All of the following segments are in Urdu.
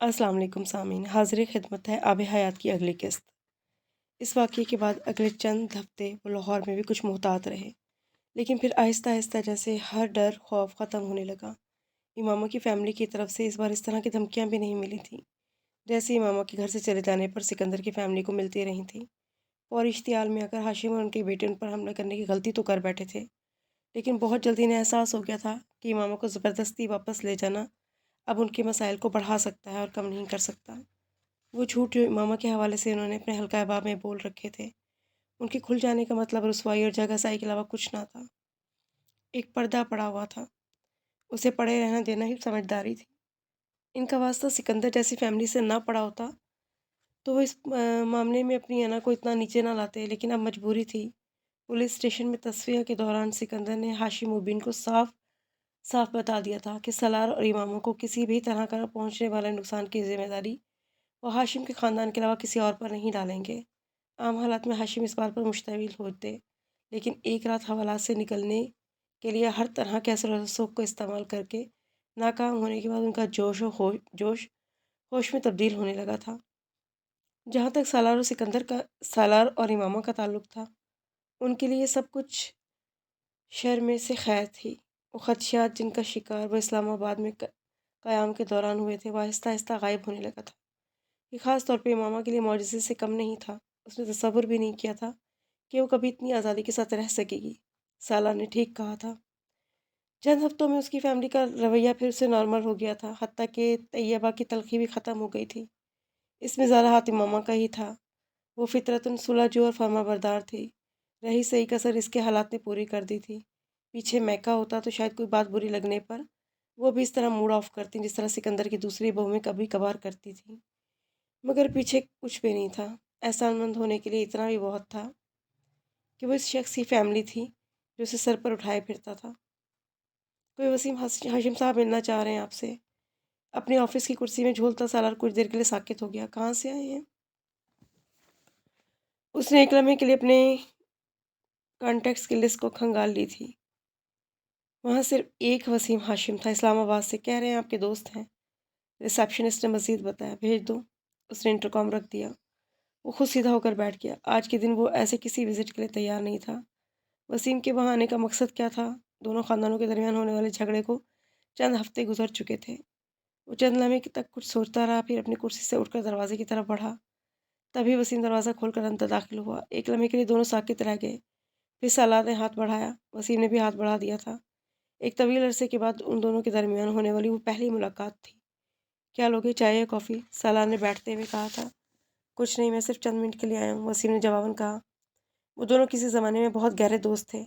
السلام علیکم سامعین، حاضر خدمت ہے آب حیات کی اگلی قسط۔ اس واقعے کے بعد اگلے چند ہفتے وہ لاہور میں بھی کچھ محتاط رہے، لیکن پھر آہستہ آہستہ جیسے ہر ڈر خوف ختم ہونے لگا۔ امامہ کی فیملی کی طرف سے اس بار اس طرح کی دھمکیاں بھی نہیں ملی تھیں جیسے امامہ کے گھر سے چلے جانے پر سکندر کی فیملی کو ملتی رہی تھیں۔ فوری اشتعال میں اگر ہاشم اور ان کے بیٹے ان پر حملہ کرنے کی غلطی تو کر بیٹھے تھے، لیکن بہت جلدی انہیں احساس ہو گیا تھا کہ امامہ کو زبردستی واپس لے جانا اب ان کے مسائل کو بڑھا سکتا ہے اور کم نہیں کر سکتا۔ وہ جھوٹ جو امامہ کے حوالے سے انہوں نے اپنے حلقہ احباب میں بول رکھے تھے، ان کے کھل جانے کا مطلب رسوائی اور جگہ سائی کے علاوہ کچھ نہ تھا۔ ایک پردہ پڑا ہوا تھا، اسے پڑے رہنا دینا ہی سمجھداری تھی۔ ان کا واسطہ سکندر جیسی فیملی سے نہ پڑا ہوتا تو وہ اس معاملے میں اپنی انا کو اتنا نیچے نہ لاتے، لیکن اب مجبوری تھی۔ پولیس اسٹیشن میں تصفیہ کے دوران سکندر نے ہاشم مبین کو صاف صاف بتا دیا تھا کہ سالار اور اماموں کو کسی بھی طرح کا پہنچنے والے نقصان کی ذمہ داری وہ ہاشم کے خاندان کے علاوہ کسی اور پر نہیں ڈالیں گے۔ عام حالات میں ہاشم اس بات پر مشتعل ہوتے، لیکن ایک رات حوالات سے نکلنے کے لیے ہر طرح کے اثر و رسوخ کو استعمال کر کے ناکام ہونے کے بعد ان کا جوش ہوش میں تبدیل ہونے لگا تھا۔ جہاں تک سالار اور امامہ کا تعلق تھا، ان کے لیے سب کچھ شر میں سے خیر تھی۔ وہ خدشات جن کا شکار وہ اسلام آباد میں قیام کے دوران ہوئے تھے، وہ آہستہ آہستہ غائب ہونے لگا تھا۔ یہ خاص طور پہ امامہ کے لیے معجزے سے کم نہیں تھا۔ اس نے تصور بھی نہیں کیا تھا کہ وہ کبھی اتنی آزادی کے ساتھ رہ سکے گی۔ سالار نے ٹھیک کہا تھا۔ چند ہفتوں میں اس کی فیملی کا رویہ پھر سے نارمل ہو گیا تھا، حتیٰ کہ طیبہ کی تلخی بھی ختم ہو گئی تھی۔ اس میں زیادہ ہاتھ امامہ کا ہی تھا۔ وہ فطرتاً صلح جو اور فرما بردار تھی۔ رہی صحیح کسر اس کے حالات نے پوری کر دی تھی۔ پیچھے میکا ہوتا تو شاید کوئی بات بری لگنے پر وہ بھی اس طرح موڈ آف کرتی جس طرح سکندر کی دوسری بہو میں کبھی کبھار کرتی تھی، مگر پیچھے کچھ بھی نہیں تھا۔ احسان مند ہونے کے لیے اتنا بھی بہت تھا کہ وہ اس شخص کی فیملی تھی جو اسے سر پر اٹھائے پھرتا تھا۔ کوئی وسیم ہاشم صاحب ملنا چاہ رہے ہیں آپ سے۔ اپنی آفس کی کرسی میں جھولتا سالار کچھ دیر کے لیے ساکت ہو گیا۔ کہاں سے آئے ہیں؟ اس نے ایک لمحے کے لیے اپنے کانٹیکٹس کی لسٹ کو کھنگال لی تھی۔ وہاں صرف ایک وسیم ہاشم تھا، اسلام آباد سے۔ کہہ رہے ہیں آپ کے دوست ہیں، ریسیپشنسٹ نے مزید بتایا۔ بھیج دو۔ اس نے انٹرکام رکھ دیا۔ وہ خود سیدھا ہو کر بیٹھ گیا۔ آج کے دن وہ ایسے کسی وزٹ کے لیے تیار نہیں تھا۔ وسیم کے وہاں آنے کا مقصد کیا تھا؟ دونوں خاندانوں کے درمیان ہونے والے جھگڑے کو چند ہفتے گزر چکے تھے۔ وہ چند لمحے تک کچھ سوچتا رہا، پھر اپنی کرسی سے اٹھ کر دروازے کی طرف بڑھا۔ تبھی وسیم دروازہ کھول کر اندر داخل ہوا۔ ایک لمحے کے لیے دونوں ساکت رہ گئے، پھر سالار نے ہاتھ بڑھایا۔ وسیم نے بھی ہاتھ بڑھا دیا تھا۔ ایک طویل عرصے کے بعد ان دونوں کے درمیان ہونے والی وہ پہلی ملاقات تھی۔ کیا لوگے، چائے یا کافی؟ سالار نے بیٹھتے ہوئے کہا تھا۔ کچھ نہیں، میں صرف چند منٹ کے لیے آیا ہوں، وسیم نے جواباً کہا۔ وہ دونوں کسی زمانے میں بہت گہرے دوست تھے،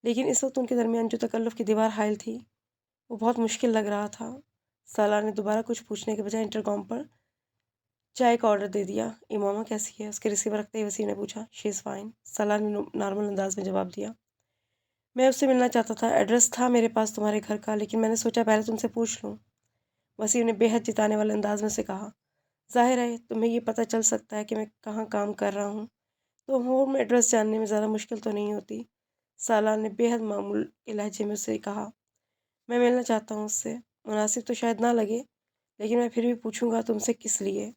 لیکن اس وقت ان کے درمیان جو تکلف کی دیوار حائل تھی وہ بہت مشکل لگ رہا تھا۔ سالار نے دوبارہ کچھ پوچھنے کے بجائے انٹرکام پر چائے کا آرڈر دے دیا۔ امامہ کیسی ہے؟ اس کے ریسیور رکھتے ہی وسیم نے پوچھا۔ شی از فائن، سالار نے نارمل انداز میں جواب دیا۔ میں اس سے ملنا چاہتا تھا، ایڈریس تھا میرے پاس تمہارے گھر کا، لیکن میں نے سوچا پہلے تم سے پوچھ لوں، وسیم نے بے حد جتانے والے انداز میں سے کہا۔ ظاہر ہے تمہیں یہ پتہ چل سکتا ہے کہ میں کہاں کام کر رہا ہوں، تو ہوم ایڈریس جاننے میں زیادہ مشکل تو نہیں ہوتی، سالار نے بے حد معمول کے لہجے میں اسے کہا۔ میں ملنا چاہتا ہوں اس سے۔ مناسب تو شاید نہ لگے، لیکن میں پھر بھی پوچھوں گا تم سے کس لیے،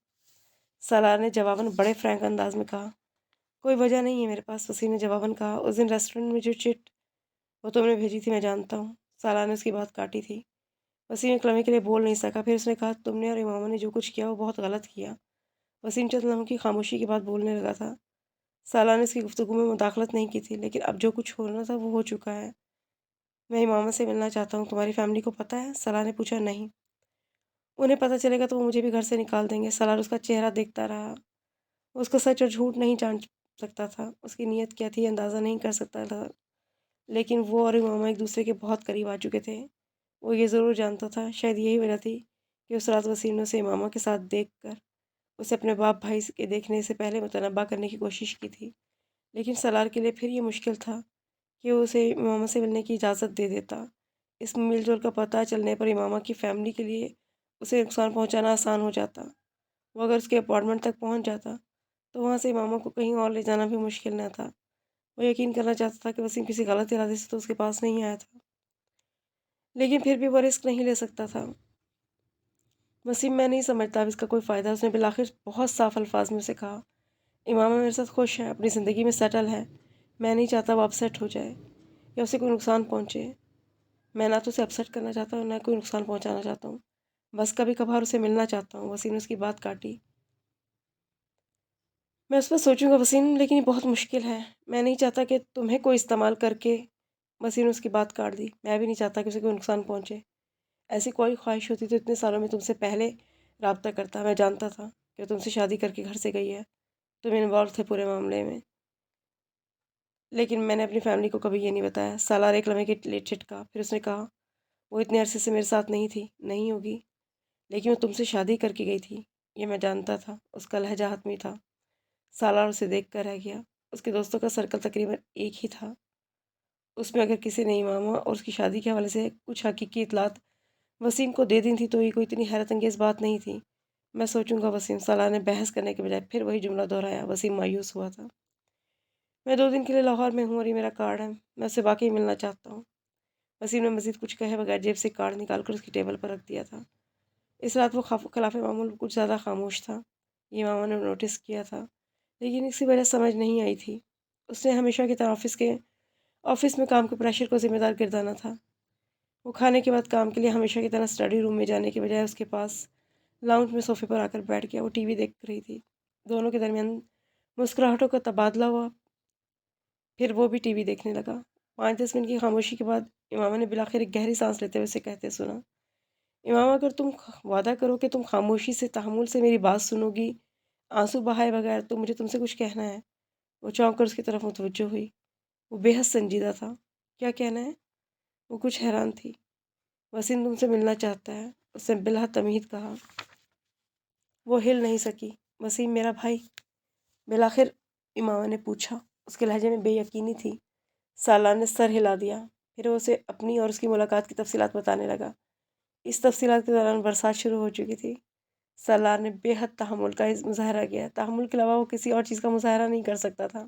سالار نے جواباً بڑے فرینک انداز میں کہا۔ کوئی وجہ نہیں ہے میرے پاس، وسیم نے جواباً کہا۔ اس دن ریسٹورنٹ میں جو چٹ وہ تم نے بھیجی تھی میں جانتا ہوں، سالار نے اس کی بات کاٹی تھی۔ وسیم ایک لمحے کے لیے بول نہیں سکا، پھر اس نے کہا تم نے اور امامہ نے جو کچھ کیا وہ بہت غلط کیا۔ وسیم چند لمحوں کی خاموشی کے بعد بولنے لگا تھا۔ سالار نے اس کی گفتگو میں مداخلت نہیں کی تھی، لیکن اب جو کچھ ہونا تھا وہ ہو چکا ہے۔ میں امامہ سے ملنا چاہتا ہوں، تمہاری فیملی کو پتہ ہے؟ سالار نے پوچھا۔ نہیں، انہیں پتہ چلے گا تو وہ مجھے بھی گھر سے نکال دیں گے۔ سالار اس کا چہرہ دیکھتا رہا۔ وہ اس کا سچ اور جھوٹ نہیں جان سکتا تھا، اس کی نیت کیا تھی اندازہ نہیں کر سکتا تھا، لیکن وہ اور امامہ ایک دوسرے کے بہت قریب آ چکے تھے۔ وہ یہ ضرور جانتا تھا، شاید یہی وجہ تھی کہ اس رات وسیم نے اسے امامہ کے ساتھ دیکھ کر اسے اپنے باپ بھائی کے دیکھنے سے پہلے متنبہ کرنے کی کوشش کی تھی، لیکن سالار کے لیے پھر یہ مشکل تھا کہ وہ اسے امامہ سے ملنے کی اجازت دے دیتا۔ اس میل جول کا پتہ چلنے پر امامہ کی فیملی کے لیے اسے نقصان پہنچانا آسان ہو جاتا۔ وہ اگر اس کے اپارٹمنٹ تک پہنچ جاتا تو وہاں سے امامہ کو کہیں اور لے جانا بھی مشکل نہ تھا۔ وہ یقین کرنا چاہتا تھا کہ وسیم کسی غلط ارادے سے تو اس کے پاس نہیں آیا تھا، لیکن پھر بھی وہ رسک نہیں لے سکتا تھا۔ وسیم میں نہیں سمجھتا اب اس کا کوئی فائدہ۔ اس نے بالآخر بہت صاف الفاظ میں اسے کہا، امامہ میرے ساتھ خوش ہے، اپنی زندگی میں سیٹل ہے، میں نہیں چاہتا وہ اپسیٹ ہو جائے یا اسے کوئی نقصان پہنچے۔ میں نہ تو اسے اپسیٹ کرنا چاہتا ہوں نہ کوئی نقصان پہنچانا چاہتا ہوں، بس کبھی کبھار اسے ملنا چاہتا ہوں۔ وسیم نے اس کی بات کاٹی۔ میں اس پر سوچوں گا وسیم، لیکن یہ بہت مشکل ہے، میں نہیں چاہتا کہ تمہیں کوئی استعمال کر کے۔ وسیم نے اس کی بات کاٹ دی۔ میں بھی نہیں چاہتا کہ اسے کوئی نقصان پہنچے۔ ایسی کوئی خواہش ہوتی تو اتنے سالوں میں تم سے پہلے رابطہ کرتا۔ میں جانتا تھا کہ تم سے شادی کر کے گھر سے گئی ہے، تم انوالو تھے پورے معاملے میں، لیکن میں نے اپنی فیملی کو کبھی یہ نہیں بتایا۔ سالار ایک لمحے کے لیے چھٹکا، پھر اس نے کہا، وہ اتنے عرصے سے میرے ساتھ نہیں تھی، نہیں ہوگی، لیکن وہ تم سے شادی کر کے گئی تھی، یہ میں جانتا تھا۔ اس کا لہجہ حتمی تھا۔ سالار اسے دیکھ کر رہ گیا۔ اس کے دوستوں کا سرکل تقریباً ایک ہی تھا۔ اس میں اگر کسی نے امامہ اور اس کی شادی کے حوالے سے کچھ حقیقی اطلاعات وسیم کو دے دی تھی تو یہ کوئی اتنی حیرت انگیز بات نہیں تھی۔ میں سوچوں گا وسیم، سالار نے بحث کرنے کے بجائے پھر وہی جملہ دہرایا۔ وسیم مایوس ہوا تھا۔ میں 2 دن کے لیے لاہور میں ہوں اور یہ میرا کارڈ ہے، میں اسے واقعی ملنا چاہتا ہوں۔ وسیم نے مزید کچھ کہے بغیر جیب سے کارڈ نکال کر اس کی ٹیبل پر رکھ دیا تھا۔ اس رات وہ خلاف معمول کچھ زیادہ خاموش تھا۔ یہ ماما نے نوٹس کیا تھا، لیکن اس کی وجہ سمجھ نہیں آئی تھی۔ اس نے ہمیشہ کی طرح آفس میں کام کے پریشر کو ذمہ دار گردانا تھا۔ وہ کھانے کے بعد کام کے لیے ہمیشہ کی طرح اسٹڈی روم میں جانے کے بجائے اس کے پاس لاؤنج میں صوفے پر آ کر بیٹھ گیا۔ وہ ٹی وی دیکھ رہی تھی۔ دونوں کے درمیان مسکراہٹوں کا تبادلہ ہوا، پھر وہ بھی ٹی وی دیکھنے لگا۔ 5-10 منٹ کی خاموشی کے بعد امامہ نے بالآخر ایک گہری سانس لیتے ہوئے اسے کہتے سنا، امامہ، اگر تم وعدہ کرو کہ تم خاموشی سے تحمل سے میری بات سنو گی، آنسو بہائے بغیر، تو مجھے تم سے کچھ کہنا ہے۔ وہ چونک کر اس کی طرف متوجہ ہوئی۔ وہ بے حد سنجیدہ تھا۔ کیا کہنا ہے؟ وہ کچھ حیران تھی۔ وسیم تم سے ملنا چاہتا ہے، اس نے بالحد تمہید کہا۔ وہ ہل نہیں سکی۔ وسیم میرا بھائی؟ بالآخر امامہ نے پوچھا۔ اس کے لہجے میں بے یقینی تھی۔ سالار نے سر ہلا دیا۔ پھر وہ اسے اپنی اور اس کی ملاقات کی تفصیلات بتانے لگا۔ اس تفصیلات کے دوران برسات شروع ہو چکی تھی۔ سالار نے بے حد تحمل کا مظاہرہ کیا۔ تحمل کے علاوہ وہ کسی اور چیز کا مظاہرہ نہیں کر سکتا تھا۔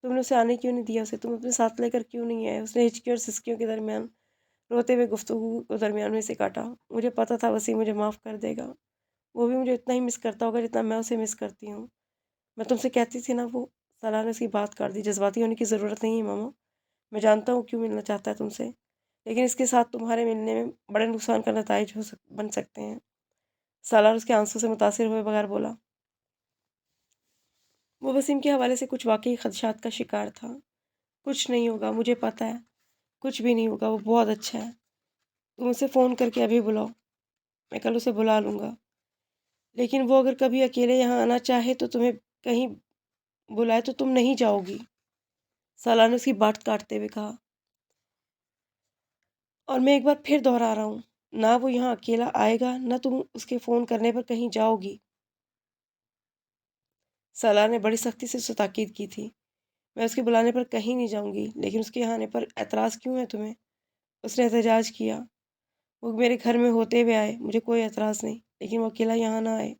تم نے اسے آنے کیوں نہیں دیا؟ اسے تم اپنے ساتھ لے کر کیوں نہیں آئے؟ اس نے ہچکی اور سسکیوں کے درمیان روتے ہوئے گفتگو کو درمیان میں سے کاٹا۔ مجھے پتا تھا وسیم مجھے معاف کر دے گا۔ وہ بھی مجھے اتنا ہی مس کرتا ہوگا جتنا میں اسے مس کرتی ہوں۔ میں تم سے کہتی تھی نا وہ۔ سالار نے اس کی بات کاٹ دی۔ جذباتی ہونے کی ضرورت نہیں ہے ماما، میں جانتا ہوں کیوں ملنا چاہتا ہے تم سے، لیکن اس کے ساتھ تمہارے ملنے میں بڑے نقصان کا نتائج بن سکتے ہیں۔ سالار اس کے آنسوں سے متاثر ہوئے بغیر بولا۔ وہ وسیم کے حوالے سے کچھ واقعی خدشات کا شکار تھا۔ کچھ نہیں ہوگا، مجھے پتہ ہے، کچھ بھی نہیں ہوگا، وہ بہت اچھا ہے۔ تم اسے فون کر کے ابھی بلاؤ، میں کل اسے بلا لوں گا، لیکن وہ اگر کبھی اکیلے یہاں آنا چاہے تو تمہیں کہیں بلائے تو تم نہیں جاؤ گی۔ سالار نے اس کی بات کاٹتے ہوئے کہا، اور میں ایک بار پھر دہرا رہا ہوں، نہ وہ یہاں اکیلا آئے گا نہ تم اس کے فون کرنے پر کہیں جاؤ گی۔ سالار نے بڑی سختی سے اسے تاکید کی تھی۔ میں اس کے بلانے پر کہیں نہیں جاؤں گی، لیکن اس کے یہاں آنے پر اعتراض کیوں ہے تمہیں؟ اس نے احتجاج کیا۔ وہ میرے گھر میں ہوتے ہوئے آئے، مجھے کوئی اعتراض نہیں، لیکن وہ اکیلا یہاں نہ آئے۔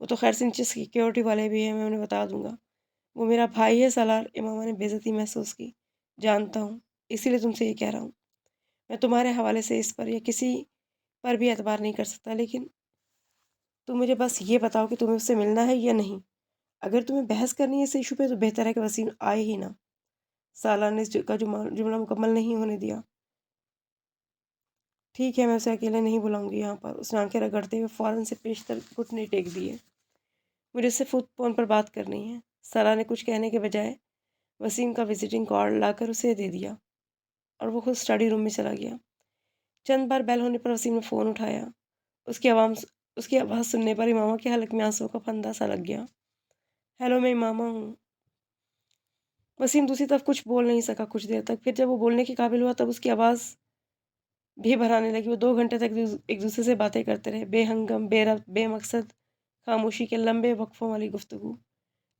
وہ تو خیر سے نیچے سیکیورٹی والے بھی ہیں، میں انہیں بتا دوں گا۔ وہ میرا بھائی ہے سالار۔ امامہ نے بے عزتی محسوس کی۔ جانتا ہوں، اسی لیے تم سے یہ کہہ رہا ہوں۔ میں تمہارے حوالے سے اس پر یا کسی پر بھی اعتبار نہیں کر سکتا، لیکن تم مجھے بس یہ بتاؤ کہ تمہیں اس سے ملنا ہے یا نہیں۔ اگر تمہیں بحث کرنی ہے اس ایشو پہ تو بہتر ہے کہ وسیم آئے ہی نہ۔ سالار نے اس کا جملہ مکمل نہیں ہونے دیا۔ ٹھیک ہے، میں اسے اکیلے نہیں بلاؤں گی یہاں پر۔ اس نے آنکھیں رگڑتے ہوئے فوراً سے پیشتر گھٹنے ٹیک دیے۔ مجھے اس سے فون پر بات کرنی ہے۔ سالار نے کچھ کہنے کے بجائے وسیم کا وزٹنگ کارڈ لا کر اسے دے دیا اور وہ خود اسٹڈی روم میں چلا گیا۔ چند بار بیل ہونے پر وسیم نے فون اٹھایا۔ اس کی آواز سننے پر امامہ کے حلق میں آنسوں کا پھندہ سا لگ گیا۔ ہیلو، میں امامہ ہوں۔ وسیم دوسری طرف کچھ بول نہیں سکا کچھ دیر تک۔ پھر جب وہ بولنے کے قابل ہوا تب اس کی آواز بھی بھرانے لگی۔ وہ 2 گھنٹے تک ایک دوسرے سے باتیں کرتے رہے، بے ہنگم، بے ربط، بے مقصد خاموشی کے لمبے وقفوں والی گفتگو۔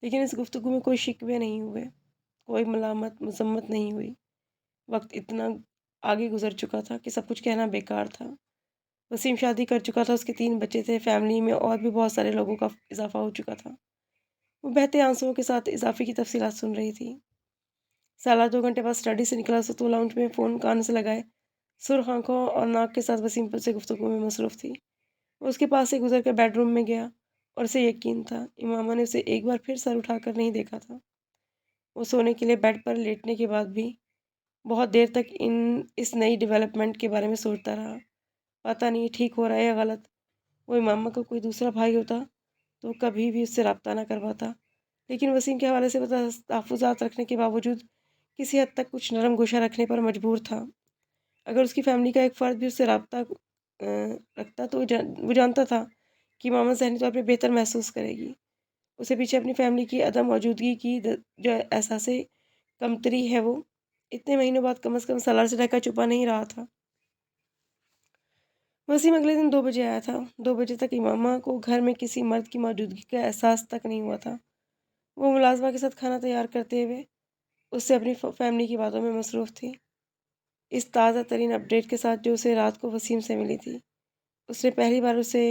لیکن اس گفتگو میں کوئی شکوے نہیں ہوئے، کوئی ملامت مذمت نہیں ہوئی۔ وقت اتنا آگے گزر چکا تھا کہ سب کچھ کہنا بیکار تھا۔ وسیم شادی کر چکا تھا، اس کے 3 بچے تھے، فیملی میں اور بھی بہت سارے لوگوں کا اضافہ ہو چکا تھا۔ وہ بہتے آنسوؤں کے ساتھ اضافے کی تفصیلات سن رہی تھی۔ سالار 2 گھنٹے بعد اسٹڈی سے نکلا تو لاؤنج میں فون کان سے لگائے سرخ آنکھوں اور ناک کے ساتھ وسیم سے گفتگو میں مصروف تھی۔ وہ اس کے پاس سے گزر کر بیڈ روم میں گیا اور اسے یقین تھا امامہ نے اسے ایک بار پھر سر اٹھا کر نہیں دیکھا تھا۔ وہ سونے کے لیے بیڈ پر لیٹنے کے بعد بھی بہت دیر تک اس نئی ڈیولپمنٹ کے بارے میں سوچتا رہا۔ پتہ نہیں ٹھیک ہو رہا ہے یا غلط۔ وہ امامہ کا کوئی دوسرا بھائی ہوتا تو وہ کبھی بھی اس سے رابطہ نہ کرواتا، لیکن وسیم کے حوالے سے تحفظات رکھنے کے باوجود کسی حد تک کچھ نرم گوشہ رکھنے پر مجبور تھا۔ اگر اس کی فیملی کا ایک فرد بھی اس سے رابطہ رکھتا تو وہ جانتا تھا کہ امامہ ذہنی طور پہ بہتر محسوس کرے گی۔ اسے پیچھے اپنی فیملی کی عدم موجودگی کی جو احساس کمتری ہے وہ اتنے مہینوں بعد کم از کم سالار سے ڈھکا چھپا نہیں رہا تھا۔ وسیم اگلے دن 2 بجے آیا تھا۔ 2 بجے تک امامہ کو گھر میں کسی مرد کی موجودگی کا احساس تک نہیں ہوا تھا۔ وہ ملازمہ کے ساتھ کھانا تیار کرتے ہوئے اس سے اپنی فیملی کی باتوں میں مصروف تھی، اس تازہ ترین اپڈیٹ کے ساتھ جو اسے رات کو وسیم سے ملی تھی۔ اس نے پہلی بار اسے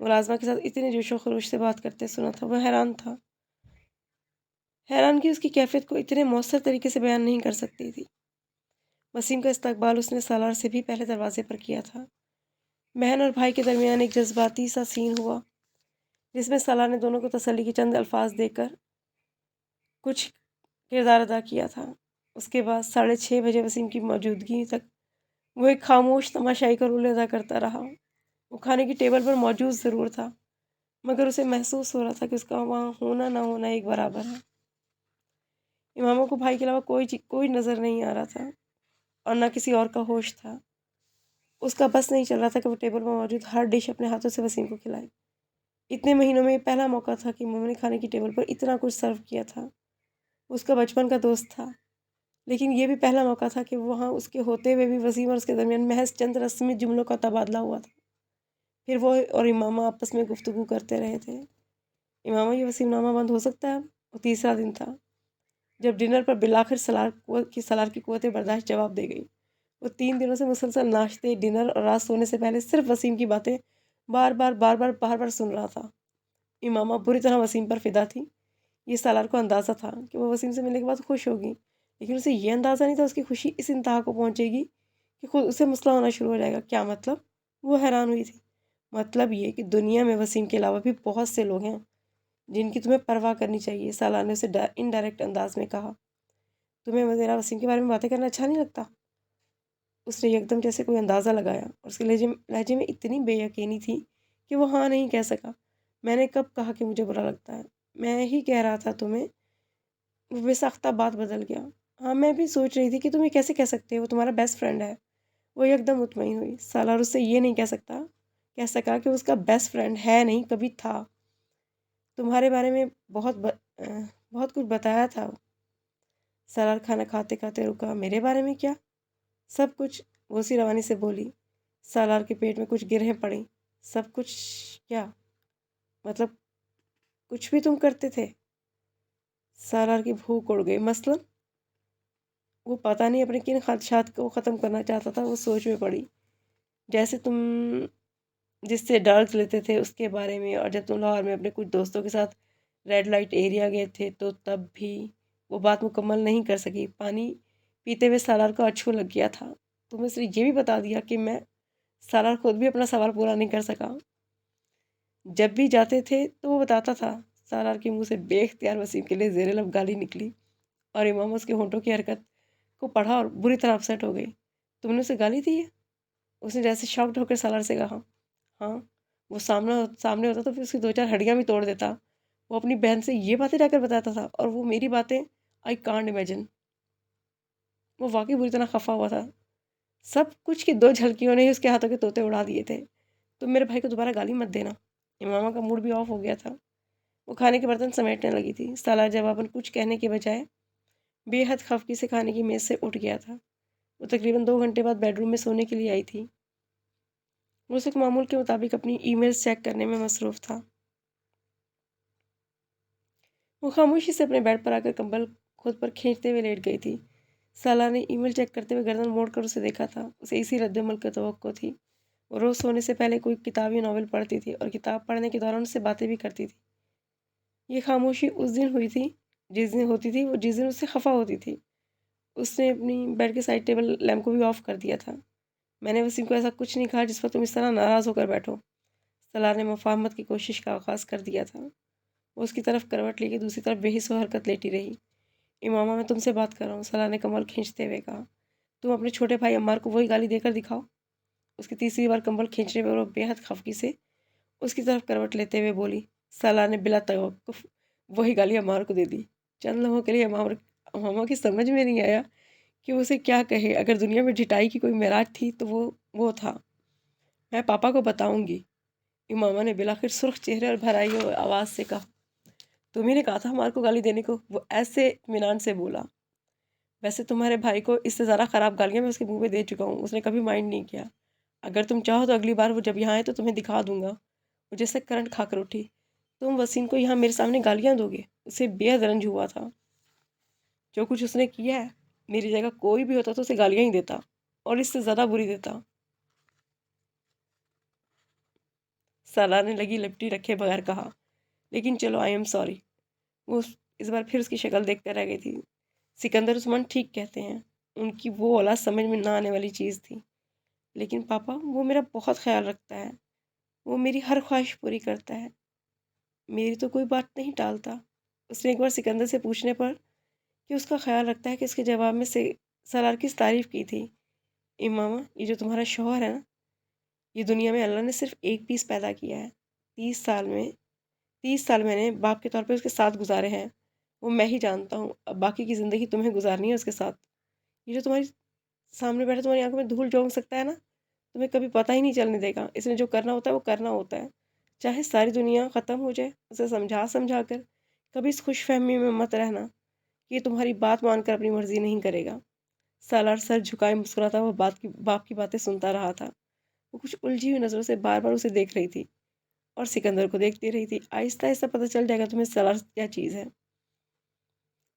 ملازمہ کے ساتھ اتنے جوش و خروش سے بات کرتے سنا تھا۔ وہ حیران تھا، حیران کہ اس کی کیفیت کو اتنے مؤثر طریقے سے بیان نہیں کر سکتی تھی۔ وسیم کا استقبال اس نے سالار سے بھی پہلے دروازے پر کیا تھا۔ بہن اور بھائی کے درمیان ایک جذباتی سا سین ہوا جس میں سالار نے دونوں کو تسلی کے چند الفاظ دے کر کچھ کردار ادا کیا تھا۔ اس کے بعد 6:30 بجے وسیم کی موجودگی تک وہ ایک خاموش تماشائی کا رول ادا کرتا رہا۔ وہ کھانے کی ٹیبل پر موجود ضرور تھا، مگر اسے محسوس ہو رہا تھا کہ اس کا وہاں ہونا نہ ہونا ایک برابر ہے۔ امامہ کو بھائی کے علاوہ کوئی نظر نہیں آ رہا تھا اور نہ کسی اور کا ہوش تھا۔ اس کا بس نہیں چل رہا تھا کہ وہ ٹیبل پر موجود ہر ڈش اپنے ہاتھوں سے وسیم کو کھلائے۔ اتنے مہینوں میں یہ پہلا موقع تھا کہ امامہ نے کھانے کی ٹیبل پر اتنا کچھ سرو کیا تھا۔ اس کا بچپن کا دوست تھا، لیکن یہ بھی پہلا موقع تھا کہ وہاں اس کے ہوتے ہوئے بھی وسیم اور اس کے درمیان محض چند رسمی جملوں کا تبادلہ ہوا تھا۔ پھر وہ اور امامہ آپس میں گفتگو کرتے رہے تھے۔ امامہ یہ وسیم نامہ بند ہو سکتا ہے اب؟ وہ تیسرا دن تھا جب ڈنر پر بالآخر سالار کی قوت برداشت جواب دے گئی۔ وہ 3 دنوں سے مسلسل ناشتے، ڈنر اور رات سونے سے پہلے صرف وسیم کی باتیں بار بار سن رہا تھا۔ امامہ بری طرح وسیم پر فدا تھی۔ یہ سالار کو اندازہ تھا کہ وہ وسیم سے ملنے کے بعد خوش ہوگی، لیکن اسے یہ اندازہ نہیں تھا اس کی خوشی اس انتہا کو پہنچے گی کہ خود اسے مسئلہ ہونا شروع ہو جائے گا۔ کیا مطلب؟ وہ حیران ہوئی تھی۔ مطلب یہ کہ دنیا میں وسیم کے علاوہ بھی بہت سے لوگ ہیں جن کی تمہیں پرواہ کرنی چاہیے، سالار نے اسے انڈائریکٹ انداز میں کہا۔ تمہیں میرا وسیم کے بارے میں باتیں کرنا اچھا نہیں لگتا؟ اس نے یکدم جیسے کوئی اندازہ لگایا اور اس کے لہجے میں اتنی بے یقینی تھی کہ وہ ہاں نہیں کہہ سکا۔ میں نے کب کہا کہ مجھے برا لگتا ہے؟ میں ہی کہہ رہا تھا تمہیں۔ وہ بے ساختہ بات بدل گیا۔ ہاں میں بھی سوچ رہی تھی کہ تم یہ کیسے کہہ سکتے ہو، وہ تمہارا بیسٹ فرینڈ ہے۔ وہ یکدم مطمئن ہوئی۔ سالار اس سے یہ نہیں کہہ سکا کہ اس کا بیسٹ فرینڈ ہے نہیں، کبھی تھا۔ تمہارے بارے میں بہت کچھ بتایا تھا۔ سالار کھانا کھاتے کھاتے رکا۔ میرے بارے میں کیا؟ سب کچھ، وہ اسی روانی سے بولی۔ سالار کے پیٹ میں کچھ گرہیں پڑیں۔ سب کچھ کیا؟ مطلب کچھ بھی تم کرتے تھے؟ سالار کی بھوک اڑ گئی۔ مثلاً؟ وہ پتہ نہیں اپنے کن خدشات کو ختم کرنا چاہتا تھا۔ وہ سوچ میں پڑی۔ جیسے تم جس سے ڈرگز لیتے تھے اس کے بارے میں، اور جب تم لاہور میں اپنے کچھ دوستوں کے ساتھ ریڈ لائٹ ایریا گئے تھے تو تب بھی وہ بات مکمل نہیں کر سکی۔ پانی پیتے ہوئے سالار کو اچھو لگ گیا تھا۔ تم نے صرف یہ بھی بتا دیا کہ میں سالار خود بھی اپنا سوال پورا نہیں کر سکا۔ جب بھی جاتے تھے تو وہ بتاتا تھا۔ سالار کے منہ سے بے اختیار وسیم کے لیے زیر لب گالی نکلی اور امامہ اس کے ہونٹوں کی حرکت کو پڑھا اور بری طرح اپسیٹ ہو گئی۔ تم نے اسے گالی دی ہے؟ اس نے جیسے شاکڈ ہو کر سالار سے کہا۔ ہاں، وہ سامنے ہوتا تو پھر اس کی 2-4 ہڈیاں بھی توڑ دیتا۔ وہ اپنی بہن سے یہ باتیں جا کر بتاتا تھا، اور وہ میری باتیں آئی کانٹ امیجن۔ وہ واقعی بری طرح خفا ہوا تھا۔ سب کچھ کی 2 جھلکیوں نے ہی اس کے ہاتھوں کے طوطے اڑا دیے تھے۔ تم میرے بھائی کو دوبارہ گالی مت دینا۔ امامہ کا موڈ بھی آف ہو گیا تھا۔ وہ کھانے کے برتن سمیٹنے لگی تھی۔ سالار جواباً کچھ کہنے کے بجائے بے حد خفگی سے کھانے کی میز سے اٹھ گیا تھا۔ وہ تقریباً 2 گھنٹے بعد بیڈ روم میں سونے کے لیے آئی تھی۔ وہ صرف معمول کے مطابق اپنی ای میلز چیک کرنے میں مصروف تھا۔ وہ خاموشی سے اپنے بیڈ پر آ کر کمبل خود پر کھینچتے ہوئے لیٹ گئی تھی۔ سالار نے ای میل چیک کرتے ہوئے گردن موڑ کر اسے دیکھا تھا۔ اسے اسی رد عمل کی توقع تھی۔ وہ روز سونے سے پہلے کوئی کتاب یا ناول پڑھتی تھی اور کتاب پڑھنے کے دوران اس سے باتیں بھی کرتی تھی۔ یہ خاموشی اس دن ہوئی تھی جس دن اس سے خفا ہوتی تھی۔ اس نے اپنی بیڈ کے سائڈ ٹیبل لیمپ کو بھی آف کر دیا تھا۔ میں نے وسیم کو ایسا کچھ نہیں کہا جس پر تم اس طرح ناراض ہو کر بیٹھو۔ سالار نے مفاہمت کی کوشش کا آغاز کر دیا تھا۔ وہ اس کی طرف کروٹ لے کے دوسری طرف بے حس و حرکت لیٹی رہی۔ امامہ میں تم سے بات کر رہا ہوں، سالار نے کمبل کھینچتے ہوئے کہا۔ تم اپنے چھوٹے بھائی عمار کو وہی گالی دے کر دکھاؤ۔ اس کی تیسری بار کمبل کھینچنے پر وہ بے حد خفگی سے اس کی طرف کروٹ لیتے ہوئے بولی۔ سالار نے بلا توقف وہی گالی عمار کو دے دی۔ چند لمحوں کے لیے امامہ کی سمجھ میں نہیں آیا کہ وہ اسے کیا کہے۔ اگر دنیا میں ڈھٹائی کی کوئی معراج تھی تو وہ تھا۔ میں پاپا کو بتاؤں گی، امامہ نے بلاخر سرخ چہرے اور بھرائی ہوئی آواز سے کہا۔ تمہیں نے کہا تھا عمار کو گالی دینے کو، وہ ایسے اطمینان سے بولا۔ ویسے تمہارے بھائی کو اس سے زیادہ خراب گالیاں میں اس کے منہ پہ دے چکا ہوں، اس نے کبھی مائنڈ نہیں کیا۔ اگر تم چاہو تو اگلی بار وہ جب یہاں آئے تو تمہیں دکھا دوں گا۔ وہ جیسے کرنٹ کھا کر اٹھی۔ تم وسیم کو یہاں میرے سامنے گالیاں دو گے؟ اسے بے حد رنج ہوا تھا۔ جو کچھ اس نے کیا ہے، میری جگہ کوئی بھی ہوتا تو اسے گالیاں ہی دیتا، اور اس سے زیادہ بری دیتا۔ سالار نے لگی لپٹی رکھے بغیر کہا۔ لیکن چلو، آئی ایم سوری۔ وہ اس بار پھر اس کی شکل دیکھ کر رہ گئی تھی۔ سکندر عثمان ٹھیک کہتے ہیں، ان کی وہ اولاد سمجھ میں نہ آنے والی چیز تھی۔ لیکن پاپا، وہ میرا بہت خیال رکھتا ہے، وہ میری ہر خواہش پوری کرتا ہے، میری تو کوئی بات نہیں ٹالتا۔ اس نے ایک بار سکندر سے پوچھنے پر کہ اس کا خیال رکھتا ہے کہ اس کے جواب میں سے سالار کی تعریف کی تھی۔ امامہ، یہ جو تمہارا شوہر ہے نا، یہ دنیا میں اللہ نے صرف ایک پیس پیدا کیا ہے۔ 30 سال میں نے باپ کے طور پہ اس کے ساتھ گزارے ہیں، وہ میں ہی جانتا ہوں۔ اب باقی کی زندگی تمہیں گزارنی ہے اس کے ساتھ۔ یہ جو تمہاری سامنے بیٹھا تمہاری آنکھوں میں دھول جھونک سکتا ہے نا، تمہیں کبھی پتہ ہی نہیں چلنے دے گا۔ اس نے جو کرنا ہوتا ہے وہ کرنا ہوتا ہے، چاہے ساری دنیا ختم ہو جائے۔ اسے سمجھا کر کبھی اس خوش فہمی میں مت رہنا کہ یہ تمہاری بات مان کر اپنی مرضی نہیں کرے گا۔ سالار سر جھکائے مسکراتا وہ باپ کی باتیں سنتا رہا تھا۔ وہ کچھ الجھی ہوئی نظروں سے بار بار اسے دیکھ رہی تھی اور سکندر کو دیکھتی رہی تھی۔ آہستہ آہستہ پتہ چل جائے گا تمہیں سالار کیا چیز ہے۔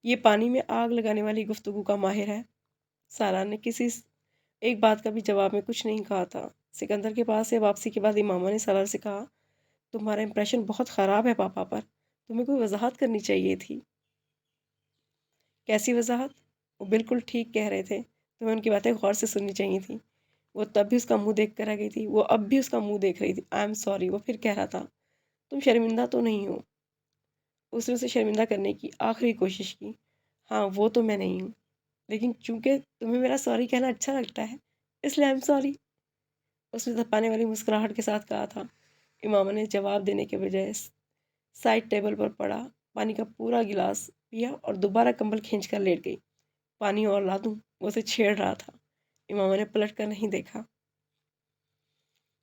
یہ پانی میں آگ لگانے والی گفتگو کا ماہر ہے۔ سالار نے کسی ایک بات کا بھی جواب میں کچھ نہیں کہا تھا۔ سکندر کے پاس سے واپسی کے بعد امامہ نے سالار سے کہا، تمہارا امپریشن بہت خراب ہے پاپا پر، تمہیں کوئی وضاحت کرنی چاہیے تھی۔ کیسی وضاحت؟ وہ بالکل ٹھیک کہہ رہے تھے، تمہیں ان کی باتیں غور سے سننی چاہیے تھی۔ وہ تب بھی اس کا منہ دیکھ کر رہ گئی تھی، وہ اب بھی اس کا منہ دیکھ رہی تھی۔ آئی ایم سوری، وہ پھر کہہ رہا تھا۔ تم شرمندہ تو نہیں ہو؟ اس نے اسے شرمندہ کرنے کی آخری کوشش کی۔ ہاں، وہ تو میں نہیں ہوں، لیکن چونکہ تمہیں میرا سوری کہنا اچھا لگتا ہے، اس لیے آئی ایم سوری، اس نے تپانے والی مسکراہٹ کے ساتھ کہا تھا۔ امامہ نے جواب دینے کے بجائے سائڈ ٹیبل پر پڑا پانی کا پورا گلاس پیا اور دوبارہ کمبل کھینچ کر لیٹ گئی۔ پانی اور لا دوں؟ وہ اسے چھیڑ رہا تھا۔ امامہ نے پلٹ کر نہیں دیکھا۔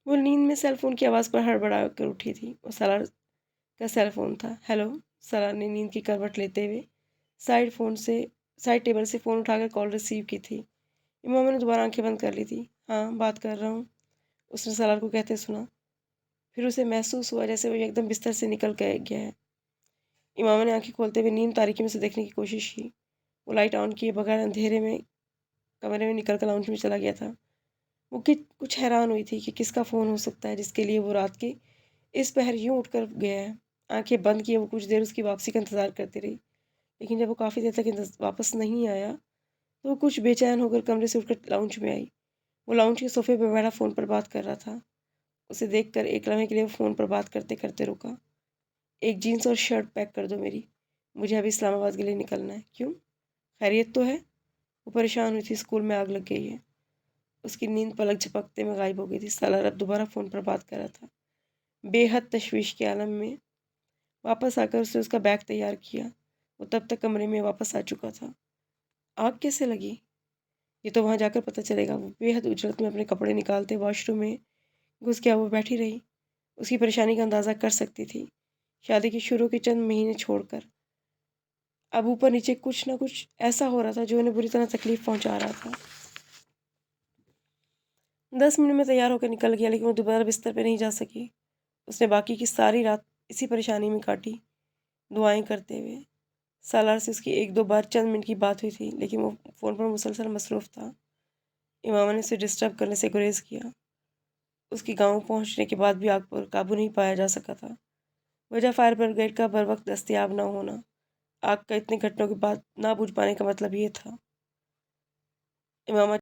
وہ نیند میں سیل فون کی آواز پر ہڑبڑا کر اٹھی تھی۔ وہ سالار کا سیل فون تھا۔ ہیلو، سالار نے نیند کی کروٹ لیتے ہوئے سائڈ ٹیبل سے فون اٹھا کر کال ریسیو کی تھی۔ امامہ نے دوبارہ آنکھیں بند کر لی تھی۔ ہاں، بات کر رہا ہوں، اس نے سالار کو کہتے سنا۔ پھر اسے محسوس ہوا جیسے وہ ایک دم بستر سے نکل گیا ہے۔ امامہ نے آنکھیں کھولتے ہوئے نیند تاریکی میں سے دیکھنے کی کوشش کی۔ وہ لائٹ آن کیے بغیر اندھیرے میں کمرے میں نکل کر لاؤنج میں چلا گیا تھا۔ وہ کچھ حیران ہوئی تھی کہ کس کا فون ہو سکتا ہے جس کے لیے وہ رات کے اس پہر یوں اٹھ کر گیا ہے۔ آنکھیں بند کیے وہ کچھ دیر اس کی واپسی کا انتظار کرتی رہی، لیکن جب وہ کافی دیر تک واپس نہیں آیا تو وہ کچھ بے چین ہو کر کمرے سے اٹھ کر لاؤنج میں آئی۔ وہ لاؤنج کے صوفے پہ بیٹھا فون پر بات کر رہا تھا۔ اسے دیکھ کر ایک لمحے کے لیے وہ فون پر بات کرتے کرتے رکا۔ ایک جینس اور شرٹ پیک کر دو میری، مجھے ابھی اسلام آباد کے لیے نکلنا ہے۔ کیوں؟ خیریت تو ہے؟ وہ پریشان ہوئی تھی، اسکول میں آگ لگ گئی ہے۔ اس کی نیند پلک جھپکتے میں غائب ہو گئی تھی۔ سالار اب دوبارہ فون پر بات کر رہا تھا۔ بے حد تشویش کے عالم میں واپس آ کر اس کا بیگ تیار کیا۔ وہ تب تک کمرے میں واپس آ چکا تھا۔ آگ کیسے لگی؟ یہ تو وہاں جا کر پتہ چلے گا۔ وہ بے حد اجرت میں اپنے کپڑے نکالتے واش روم میں گھس گیا۔ وہ بیٹھی رہی، اس کی پریشانی کا اندازہ کر سکتی تھی۔ شادی کی شروع کے چند مہینے چھوڑ کر اب اوپر نیچے کچھ نہ کچھ ایسا ہو رہا تھا جو انہیں بری طرح تکلیف پہنچا رہا تھا۔ 10 منٹ میں تیار ہو کر نکل گیا، لیکن وہ دوبارہ بستر پہ نہیں جا سکی۔ اس نے باقی کی ساری رات اسی پریشانی میں کاٹی، دعائیں کرتے ہوئے۔ سالار سے اس کی ایک دو بار چند منٹ کی بات ہوئی تھی، لیکن وہ فون پر مسلسل مصروف تھا۔ امامہ نے اسے ڈسٹرب کرنے سے گریز کیا۔ اس کی گاؤں پہنچنے کے بعد بھی آگ پر قابو نہیں پایا جا سکا تھا۔ وجہ فائر بریگیڈ کا بروقت دستیاب نہ ہونا۔ آگ کا اتنے گھنٹوں کے بعد نہ بجھ پانے کا مطلب یہ تھا۔ امامہ